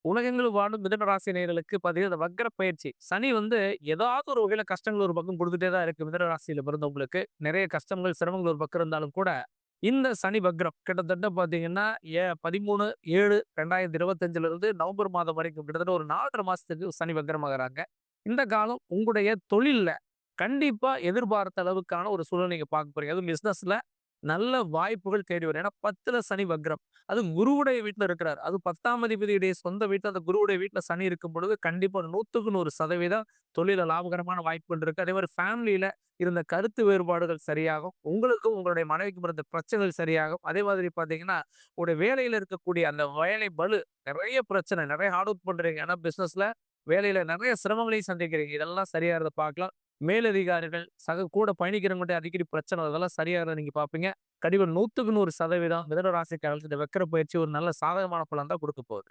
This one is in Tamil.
உலகெங்கிலும் வாழும் மிதுன ராசி நேயர்களுக்கு பார்த்தீங்கன்னா, இந்த வக்ர பயிற்சி. சனி வந்து ஏதாவது ஒரு வகையில கஷ்டங்கள் ஒரு பக்கம் குடுத்துட்டே தான் இருக்கு. மிதுன ராசியில பிறந்தவங்களுக்கு. நெறைய கஷ்டங்கள், சிரமங்கள் ஒரு பக்கம் இருந்தாலும் கூட, இந்த சனி வக்ரம் கிட்டத்தட்ட பார்த்தீங்கன்னா, 13/7/2025லிருந்து நவம்பர் மாதம் வரைக்கும் கிட்டத்தட்ட ஒரு 4 1/2 மாசத்துக்கு சனி வக்ரமாகுறாங்க. இந்த காலம் உங்களுடைய தொழில்ல கண்டிப்பா எதிர்பார்த்த அளவுக்கான ஒரு சூழல் நீங்க பார்க்க போறீங்க. அதுவும் பிசினஸ்ல நல்ல வாய்ப்புகள் தேடி வரும். ஏன்னா 10ல சனி வக்ரம். அது குருவுடைய வீட்ல இருக்கிறார். அது 10ஆம் அதிபதியுடைய சொந்த வீட்ல, அந்த குருவுடைய வீட்ல சனி இருக்கும் பொழுது, கண்டிப்பா 100க்கு 100% தொழில்ல லாபகரமான வாய்ப்புகள் இருக்கு. அதே மாரி ஃபேமிலில இருந்த கருத்து வேறுபாடுகள் சரியாகும். உங்களுக்கும் உங்களுடைய மனைவிக்கும் இருந்த பிரச்சனைகள் சரியாகும். அதே மாதிரி பார்த்தீங்கன்னா, உங்களுடைய வேலையில இருக்கக்கூடிய அந்த வேலை பளு, நெறைய பிரச்சனை, நெறைய ஹார்ட் ஒர்க் பண்றீங்க. ஆனா பிசினஸ்ல, வேலையில நெறைய சிரமங்களையும் சந்திக்கிறீங்க. இதெல்லாம் சரியாறத பார்க்கலாம். மேலதிகாரிகள், கூட பயணிக்கிறவங்ககிட்ட அடிக்கடி பிரச்சனை, அதெல்லாம் சரியாறத நீங்க பார்ப்பீங்க. கண்டிப்பா 100க்கு 100% மிதுன ராசிக்காரர்களுக்கு இந்த வக்ர பயிற்சி ஒரு நல்ல சாதகமான பலன் தான் குடுக்க போகுது.